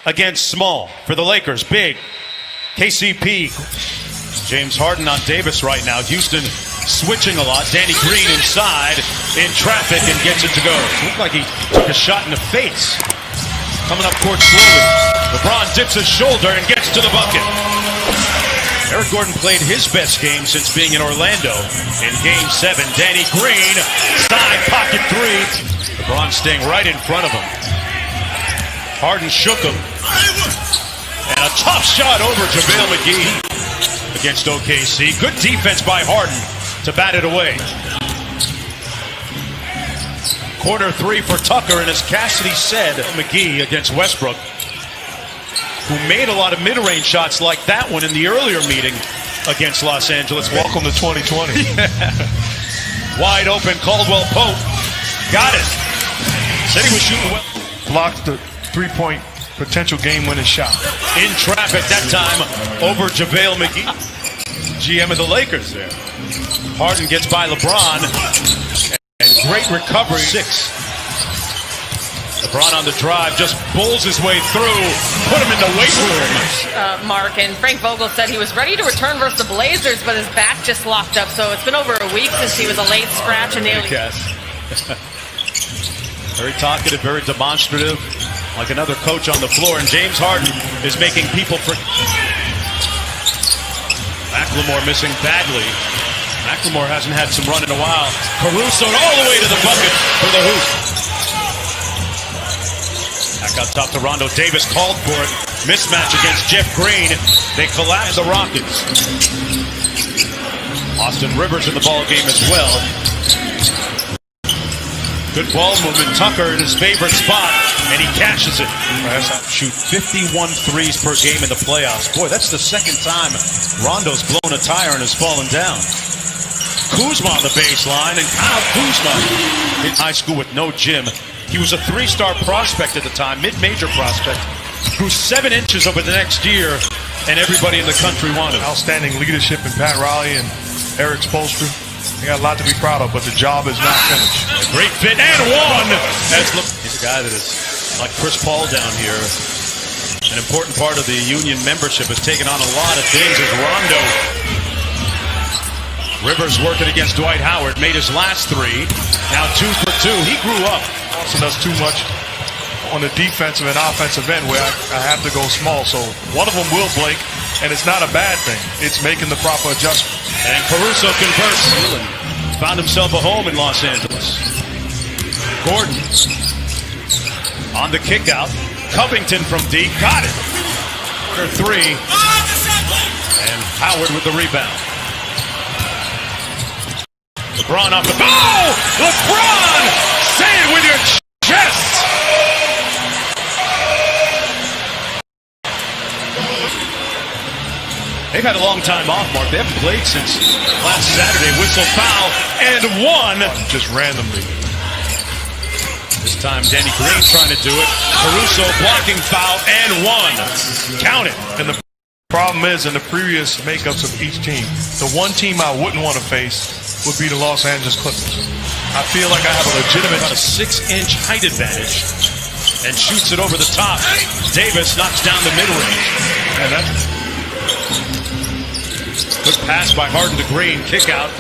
against small for the Lakers. Big. KCP. James Harden on Davis right now. Houston switching a lot. Danny Green inside in traffic and gets it to go. It looked like he took a shot in the face. Coming up court slowly. LeBron dips his shoulder and gets to the bucket. Eric Gordon played his best game since being in Orlando in Game 7. Danny Green, side pocket three. LeBron staying right in front of him. Harden shook him. And a tough shot over JaVale McGee against OKC. Good defense by Harden to bat it away. Corner three for Tucker, and as Cassidy said, McGee against Westbrook, who made a lot of mid-range shots like that one in the earlier meeting against Los Angeles. Welcome to 2020. Wide open, Caldwell Pope. Got it. Said he was shooting well. Blocked the three-point potential game-winning shot. In traffic that time over JaVale McGee. GM of the Lakers there. Harden gets by LeBron. And great recovery. 6. LeBron on the drive, just bowls his way through, put him in the weight room. Mark, and Frank Vogel said he was ready to return versus the Blazers, but his back just locked up. So it's been over a week since he was a late scratch and nearly. Very talkative, very demonstrative, like another coach on the floor. And James Harden is making people forget. McLemore missing badly. McLemore hasn't had some run in a while. Caruso all the way to the bucket for the hoop. Back out top to Rondo. Davis called for it. Mismatch against Jeff Green. They collapse the Rockets. Austin Rivers in the ball game as well. Good ball movement. Tucker in his favorite spot, and he cashes it. Shoot 51 threes per game in the playoffs. Boy, that's the second time Rondo's blown a tire and has fallen down. Kuzma on the baseline, and Kyle Kuzma in high school with no gym. He was a 3-star prospect at the time, mid-major prospect. Grew 7 inches over the next year, and everybody in the country wanted him. Outstanding leadership in Pat Riley and Eric Spoelstra. They got a lot to be proud of, but the job is not finished. A great fit and one. He's a guy that is like Chris Paul down here. An important part of the Union membership, has taken on a lot of things as Rondo. Rivers working against Dwight Howard, made his last 3. Now 2 for 2. He grew up. Austin does too much on the defensive and offensive end where I have to go small. So one of them will blink, and it's not a bad thing. It's making the proper adjustment. And Caruso converts. Found himself a home in Los Angeles. Gordon on the kick out. Covington from deep. Got it. 3. And Howard with the rebound. LeBron off the ball! LeBron! Say it with your chest! They've had a long time off, Mark. They haven't played since last Saturday. Whistle, foul, and 1. Just randomly. This time Danny Green trying to do it. Caruso blocking foul, and 1. Count it. And the problem is, in the previous makeups of each team, the one team I wouldn't want to face would be the Los Angeles Clippers. I feel like I have a legitimate... About a 6-inch height advantage. And shoots it over the top. Davis knocks down the mid-range. And that's... Good pass by Harden to Green. Kick out.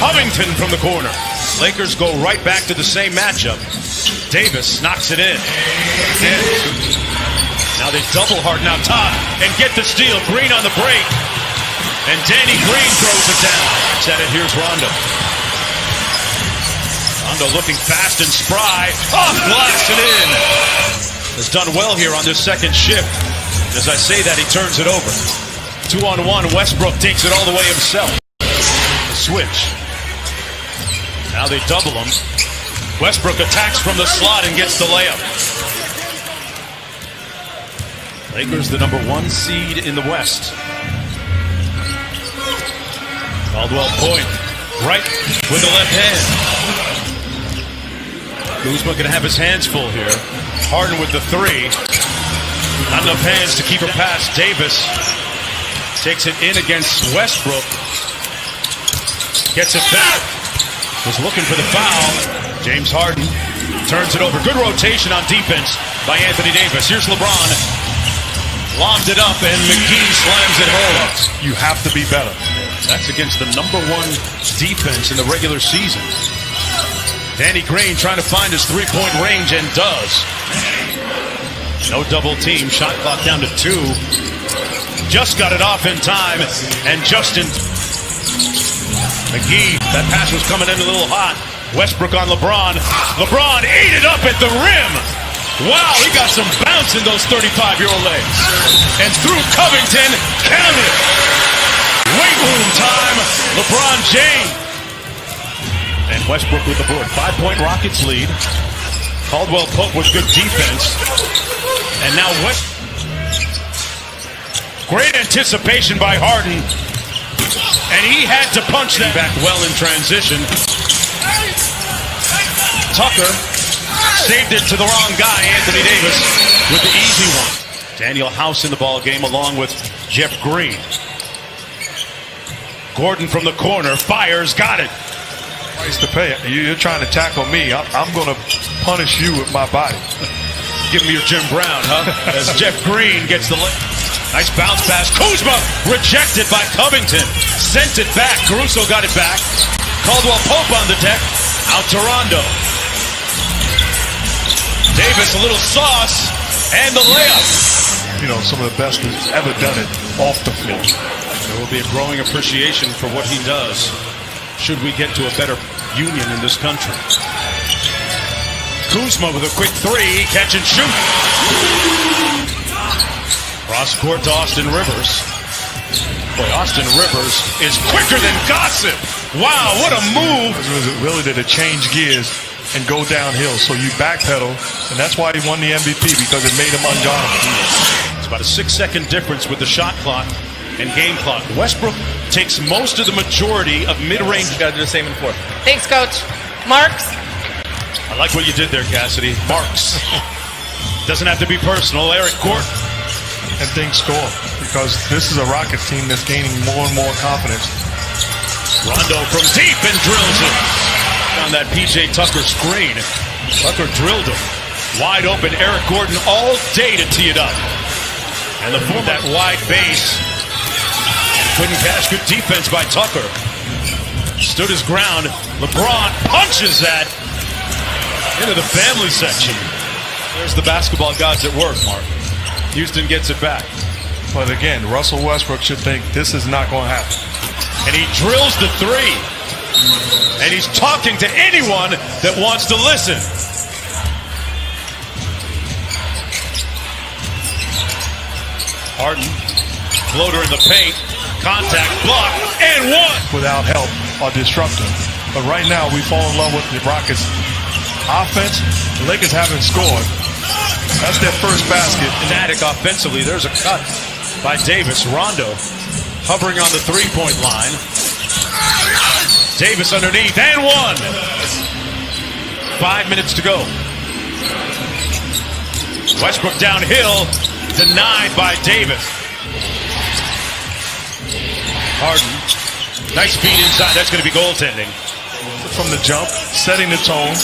Covington from the corner. Lakers go right back to the same matchup. Davis knocks it in. Now they double Harden out top and get the steal. Green on the break. And Danny Green throws it down. Set it. Here's Rondo. Rondo looking fast and spry. Off glass and in. Has done well here on this second shift. As I say that, he turns it over. 2-on-1. Westbrook takes it all the way himself. Switch. Now they double him. Westbrook attacks from the slot and gets the layup. Lakers the number 1 seed in the West. Caldwell Pope, right with the left hand. Kuzma going to have his hands full here. Harden with the 3. Not enough hands to keep it past Davis. Takes it in against Westbrook. Gets it back. Was looking for the foul. James Harden turns it over. Good rotation on defense by Anthony Davis. Here's LeBron. Lobbed it up, and McGee slams it home. You have to be better. That's against the #1 defense in the regular season. Danny Green trying to find his three-point range, and does. No double team. Shot clock down to 2. Just got it off in time, and Justin McGee, that pass was coming in a little hot. Westbrook on LeBron. LeBron ate it up at the rim. Wow, he got some bounce in those 35-year-old legs. And through Covington, count it. Weight room time, LeBron James. And Westbrook with the board. 5-point Rockets lead. Caldwell Pope with good defense. And now great anticipation by Harden. And he had to punch that back well in transition. Tucker saved it to the wrong guy, Anthony Davis, with the easy one. Daniel House in the ball game along with Jeff Green. Gordon from the corner fires, got it. Price to pay. You're trying to tackle me. I'm going to punish you with my body. Give me your Jim Brown, huh? As Jeff Green gets the nice bounce pass. Kuzma rejected by Covington. Sent it back. Caruso got it back. Caldwell Pope on the deck. Out to Rondo. Davis, a little sauce, and the layup. You know, some of the best who's ever done it off the floor. There will be a growing appreciation for what he does should we get to a better union in this country. Kuzma with a quick 3, catch and shoot. Cross court to Austin Rivers. Boy, Austin Rivers is quicker than gossip. Wow, what a move. Really did it change gears and go downhill. So you backpedal, and that's why he won the MVP, because it made him unguardable. It's about a 6-second difference with the shot clock and game clock. Westbrook takes most of the majority of mid-range. You gotta do the same in the fourth. Thanks, Coach. Marks. I like what you did there, Cassidy. Marks. Doesn't have to be personal. Eric Gordon. And things score, because this is a Rockets team that's gaining more and more confidence. Rondo from deep and drills it. On that P.J. Tucker screen. Tucker drilled him. Wide open. Eric Gordon all day to tee it up. And the form that wide base. Couldn't cash. Good defense by Tucker. Stood his ground. LeBron punches that into the family section. There's the basketball gods at work, Mark. Houston gets it back. But again, Russell Westbrook should think this is not going to happen. And he drills the 3. And he's talking to anyone that wants to listen. Harden, floater in the paint, contact, block, and 1. Without help or disrupting. But right now, we fall in love with the Rockets' offense. The Lakers haven't scored. That's their first basket. Fanatic offensively. There's a cut by Davis. Rondo hovering on the 3-point line. Davis underneath, and 1. 5 minutes to go. Westbrook downhill, denied by Davis. Harden, nice feed inside. That's going to be goaltending. From the jump, setting the tone,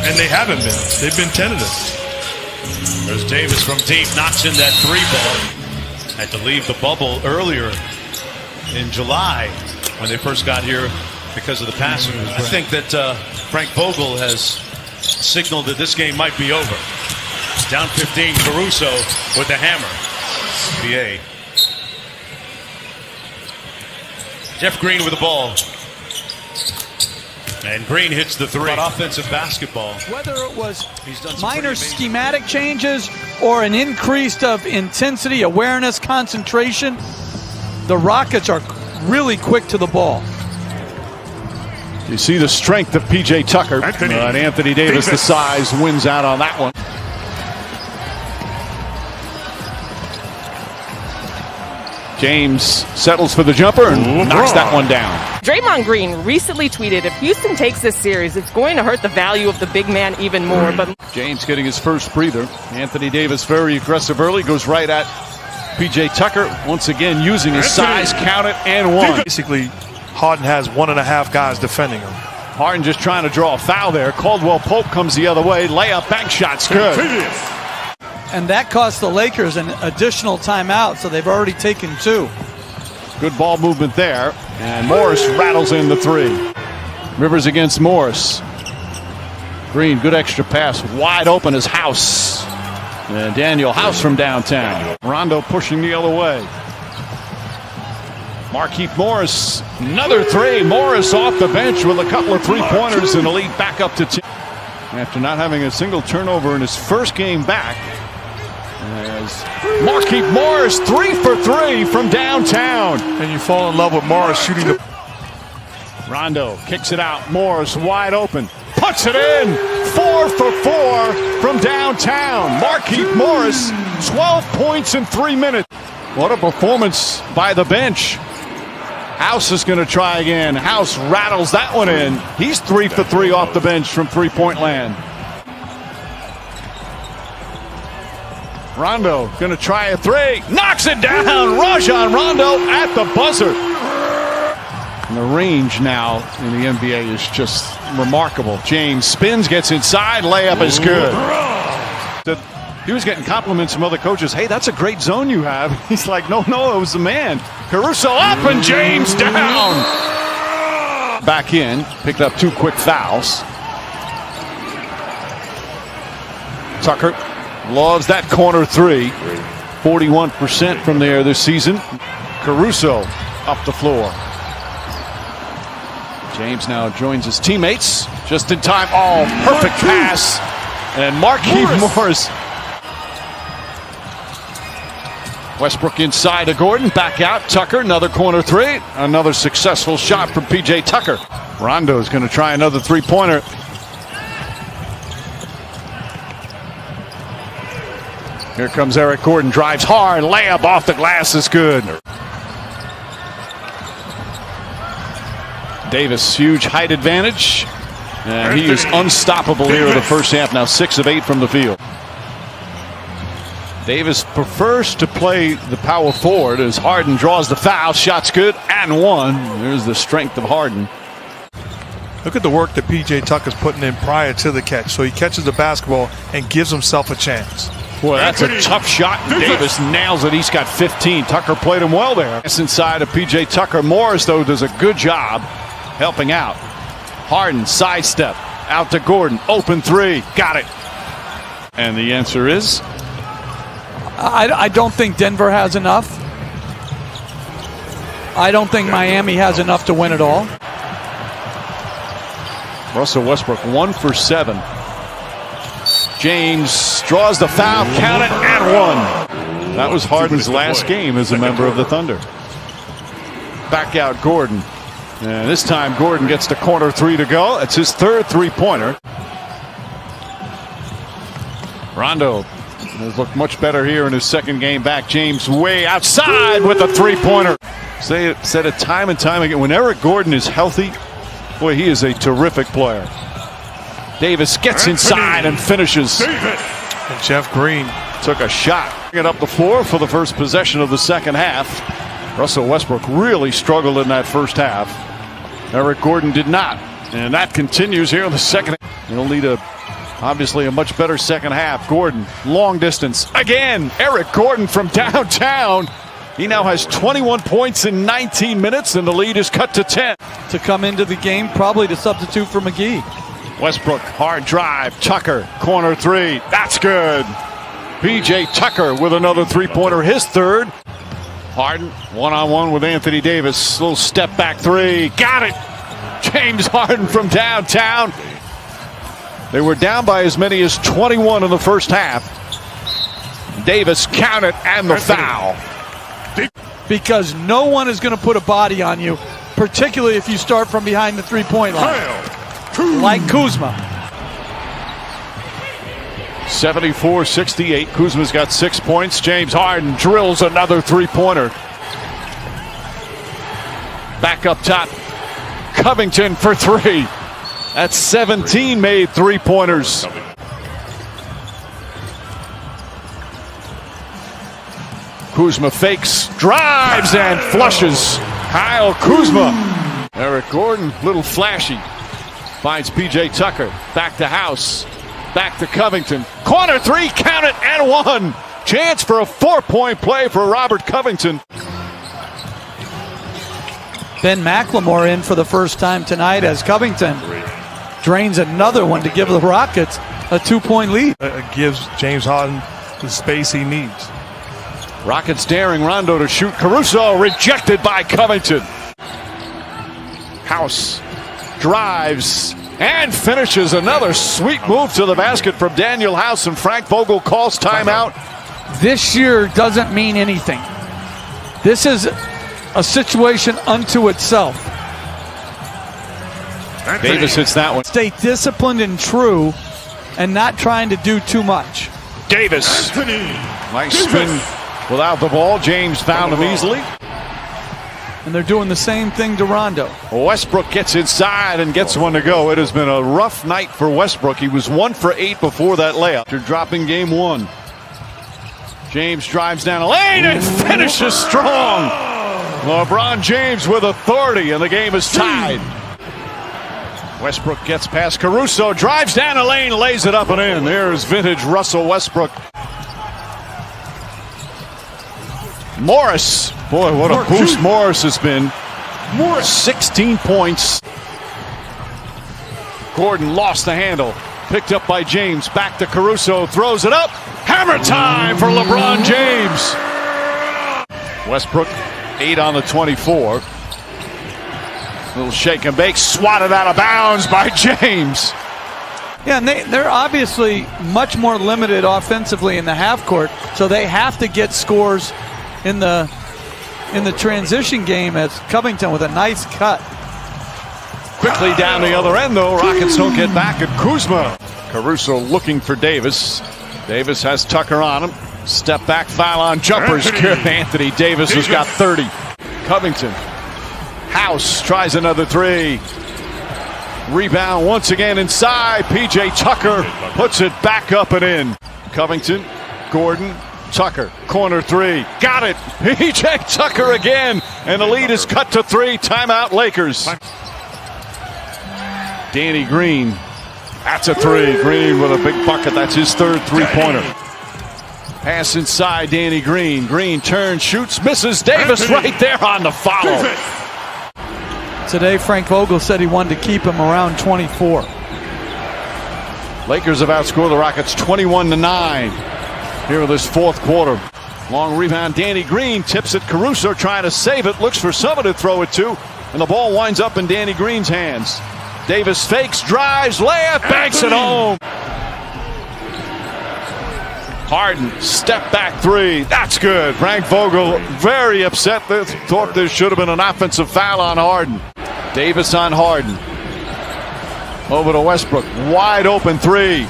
and they haven't been. They've been tentative. There's Davis from deep, knocks in that 3 ball. Had to leave the bubble earlier in July when they first got here because of the passing. I think that Frank Vogel has signaled that this game might be over. Down 15, Caruso with the hammer. BA. Jeff Green with the ball. And Green hits the 3. Offensive basketball. Whether it was minor schematic changes or an increase of intensity, awareness, concentration, the Rockets are really quick to the ball. You see the strength of P.J. Tucker. Anthony Davis, the size, wins out on that one. James settles for the jumper and knocks that one down. Draymond Green recently tweeted, if Houston takes this series, it's going to hurt the value of the big man even more. But James getting his first breather. Anthony Davis very aggressive early, goes right at P.J. Tucker, once again using his size, count it, and 1. Basically, Harden has 1.5 guys defending him. Harden just trying to draw a foul there. Caldwell Pope comes the other way. Layup, bank shot's good. And that cost the Lakers an additional timeout, so they've already taken 2. Good ball movement there. And Morris rattles in the 3. Rivers against Morris. Green, good extra pass. Wide open is House. And Daniel House from downtown. Rondo pushing the other way. Markieff Morris, another 3. Morris off the bench with a couple of 3-pointers and the lead back up to 10. After not having a single turnover in his first game back. As Markieff Morris 3 for 3 from downtown. And you fall in love with Morris shooting the... Rondo kicks it out. Morris wide open. Puts it in. 4 for 4 from downtown. Markieff Morris, 12 points in 3 minutes. What a performance by the bench. House is going to try again. House rattles that one in. He's 3 for 3 off the bench from three-point land. Rondo going to try a 3. Knocks it down. Rajon Rondo at the buzzer. And the range now in the NBA is just remarkable. James spins, gets inside. Layup is good. He was getting compliments from other coaches. Hey, that's a great zone you have. He's like, no, it was the man. Caruso up and James down. Back in, picked up 2 quick fouls. Tucker loves that corner 3. 41% from there this season. Caruso up the floor. James now joins his teammates. Just in time. Oh, perfect pass. And Markieff Morris. Westbrook inside to Gordon. Back out. Tucker, another corner 3. Another successful shot from P.J. Tucker. Rondo's going to try another 3-pointer. Here comes Eric Gordon. Drives hard. Layup off the glass is good. Davis, huge height advantage. And he is unstoppable here in the first half. Now 6 of 8 from the field. Davis prefers to play the power forward as Harden draws the foul. Shot's good and 1. There's the strength of Harden. Look at the work that P.J. Tucker's putting in prior to the catch. So he catches the basketball and gives himself a chance. Boy, that's a tough shot. Davis nails it. He's got 15. Tucker played him well there. It's inside of P.J. Tucker. Morris, though, does a good job helping out. Harden, sidestep. Out to Gordon. Open 3. Got it. And the answer is? I don't think Denver has enough. I don't think Miami has enough to win it all. Russell Westbrook 1 for 7. James draws the foul, count it, and 1. That was Harden's last game as a member of the Thunder. Back out Gordon. And this time Gordon gets the corner 3 to go. It's his 3rd 3-pointer. Rondo has looked much better here in his 2nd game back. James way outside with a 3-pointer. Said it time and time again. When Eric Gordon is healthy, boy, he is a terrific player. Davis gets inside and finishes. And Jeff Green took a shot. Get up the floor for the first possession of the second half. Russell Westbrook really struggled in that first half. Eric Gordon did not. And that continues here in the second. It'll lead obviously a much better second half. Gordon, long distance. Again, Eric Gordon from downtown. He now has 21 points in 19 minutes, and the lead is cut to 10. To come into the game, probably to substitute for McGee. Westbrook, hard drive. Tucker, corner 3. That's good. P.J. Tucker with another 3-pointer, his 3rd. Harden, one-on-one with Anthony Davis. Little step back 3. Got it. James Harden from downtown. They were down by as many as 21 in the first half. Davis counted and the foul. Because no one is going to put a body on you, particularly if you start from behind the 3-point line. Like Kuzma. 74-68. Kuzma's got 6 points. James Harden drills another 3-pointer. Back up top. Covington for 3. That's 17 made 3-pointers. Kuzma fakes, drives, and flushes. Kyle Kuzma. Eric Gordon, little flashy. Finds P.J. Tucker. Back to House. Back to Covington. Corner three, count it, and one. Chance for a 4-point play for Robert Covington. Ben McLemore in for the first time tonight as Covington drains another one to give the Rockets a 2-point lead. It gives James Harden the space he needs. Rockets daring Rondo to shoot. Caruso rejected by Covington. House drives and finishes. Another sweet move to the basket from Daniel House, and Frank Vogel calls timeout. This year doesn't mean anything. This is a situation unto itself. Davis hits that one. Stay disciplined and true and not trying to do too much. Davis. Nice spin without the ball. James found him easily. And they're doing the same thing to Rondo. Westbrook gets inside and gets one to go. It has been a rough night for Westbrook. He was 1 for 8 before that layup after dropping game 1. James drives down a lane and finishes strong. LeBron James with authority, and the game is tied. Westbrook gets past Caruso, drives down a lane, lays it up and in. There's vintage Russell Westbrook. Morris. Boy, what a boost Morris has been. 16 points. Gordon lost the handle. Picked up by James. Back to Caruso. Throws it up. Hammer time for LeBron James. Westbrook, 8 on the 24. Little shake and bake. Swatted out of bounds by James. Yeah, and they're obviously much more limited offensively in the half court, so they have to get scores in the transition game as Covington with a nice cut. Quickly down the other end, though. Rockets don't get back at Kuzma. Caruso looking for Davis. Davis has Tucker on him. Step back foul on jumpers. Anthony Davis has got 30. Covington. House tries another three. Rebound once again inside. PJ Tucker puts it back up and in. Covington, Gordon, Tucker, corner three. Got it. PJ Tucker again. And the lead is cut to 3. Timeout Lakers. Danny Green. That's a 3. Green with a big bucket. That's his 3rd three-pointer. Pass inside Danny Green. Green turns, shoots, misses. Davis right there on the foul. Today, Frank Vogel said he wanted to keep him around 24. Lakers have outscored the Rockets 21-9 here in this 4th quarter. Long rebound. Danny Green tips it. Caruso trying to save it. Looks for someone to throw it to. And the ball winds up in Danny Green's hands. Davis fakes, drives, layup, banks it home. Harden, step back 3. That's good. Frank Vogel very upset. Thought there should have been an offensive foul on Harden. Davis on Harden. Over to Westbrook. Wide open 3.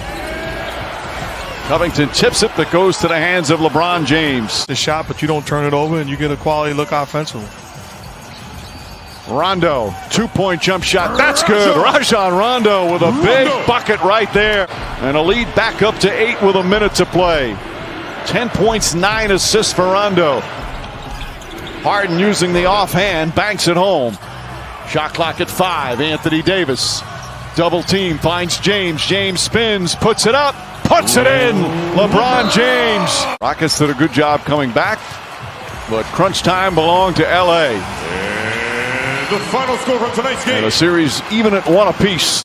Covington tips it, but goes to the hands of LeBron James. The shot, but you don't turn it over, and you get a quality look offensively. Rondo, 2-point jump shot. That's good. Rajon Rondo with a big bucket right there. And a lead back up to 8 with a minute to play. 10 points, 9 assists for Rondo. Harden using the offhand, banks it home. Shot clock at 5. Anthony Davis. Double team, finds James. James spins, puts it up, puts it in. LeBron James. Rockets did a good job coming back, but crunch time belonged to L.A. The final score from tonight's game. And a series even at 1 apiece.